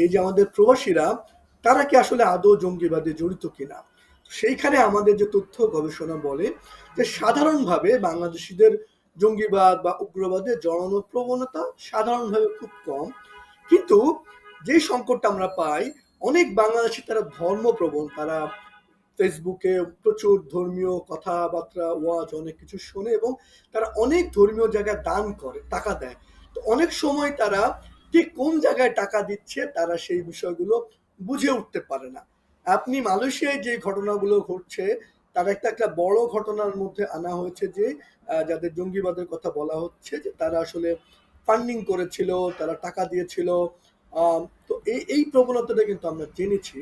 এই যে আমাদের প্রবাসীরা তারা কি আসলে আদৌ জঙ্গিবাদে জড়িত কিনা। সেইখানে আমাদের যে তথ্য গবেষণা বলে যে সাধারণভাবে বাংলাদেশিদের জঙ্গিবাদ বা উগ্রবাদে জড়ানোর প্রবণতা সাধারণভাবে খুব কম। কিন্তু যে সংকটটা আমরা পাই, অনেক বাংলাদেশি তারা ধর্মপ্রবণ, তারা ফেসবুকে প্রচুর ধর্মীয় কথাবার্তা, ওয়াজ অনেক কিছু শোনে এবং তারা অনেক ধর্মীয় জায়গায় দান করে, টাকা দেয়। তো অনেক সময় তারা ঠিক কোন জায়গায় টাকা দিচ্ছে তারা সেই বিষয়গুলো বুঝে উঠতে পারে না। আপনি মালয়েশিয়ায় যে ঘটনাগুলো ঘটছে তার একটা একটা বড় ঘটনার মধ্যে আনা হয়েছে যে যাদের জঙ্গিবাদের কথা বলা হচ্ছে যে তারা আসলে ফান্ডিং করেছিল, তারা টাকা দিয়েছিল। তো এই প্রবণতাটা কিন্তু আমরা জেনেছি।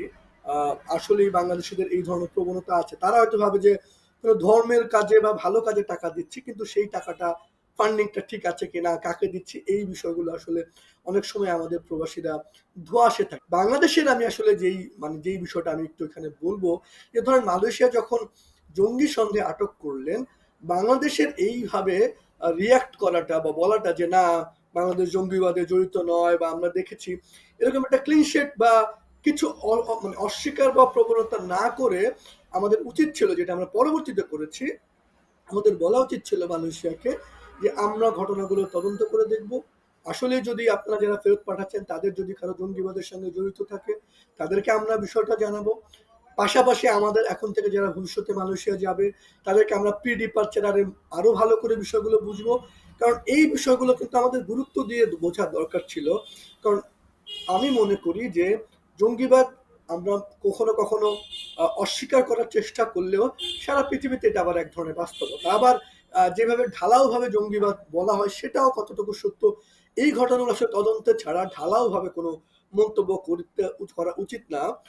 আসলেই বাংলাদেশিদের এই ধরনের প্রবণতা আছে। তারা হয়তো ভাবে যে কোনো ধর্মের কাজে বা ভালো কাজে টাকা দিচ্ছি, কিন্তু সেই টাকাটা ফান্ডিংটা ঠিক আছে কিনা, কাকে দিচ্ছি, এই বিষয়গুলো আসলে অনেক সময় আমাদের প্রবাসীরা ধোঁয়াশে থাকে। বাংলাদেশের আমি আসলে যেই বিষয়টা আমি একটু এখানে বলবো, যে ধরেন মালয়েশিয়া যখন জঙ্গি সন্দেহে আটক করলেন, বাংলাদেশের এইভাবে রিয়াক্ট করাটা বা বলাটা যে না বাংলাদেশ জঙ্গিবাদে জড়িত নয় বা আমরা দেখেছি, এরকম একটা ক্লিন শেট বা কিছু মানে অস্বীকার বা প্রবণতা না করে আমাদের উচিত ছিল, যেটা আমরা পরবর্তীতে করেছি, আমাদের বলা উচিত ছিল মালয়েশিয়াকে যে আমরা ঘটনাগুলো তদন্ত করে দেখব। আসলে যদি আপনারা যারা ফেরত পাঠাচ্ছেন তাদের যদি কারো জঙ্গিবাদের সঙ্গে জড়িত থাকে তাদেরকে আমরা বিষয়টা জানাবো। পাশাপাশি আমাদের এখন থেকে যারা ভবিষ্যতে মালয়েশিয়া যাবে তাদেরকে আমরা প্রি ডিপার্চারে আরো ভালো করে বিষয়গুলো বুঝবো। কারণ এই বিষয়গুলো কিন্তু আমাদের গুরুত্ব দিয়ে বোঝা দরকার ছিল। কারণ আমি মনে করি যে জঙ্গিবাদ আমরা কখনো কখনো অস্বীকার করার চেষ্টা করলেও সারা পৃথিবীতে এটা আবার এক ধরনের বাস্তবতা। আবার যেভাবে ঢালাওভাবে জঙ্গিবাদ বলা হয় সেটাও কতটুকু সত্য, এই ঘটনাগুলো আসলে তদন্ত ছাড়া ঢালাওভাবে কোনো মন্তব্য করা উচিত না।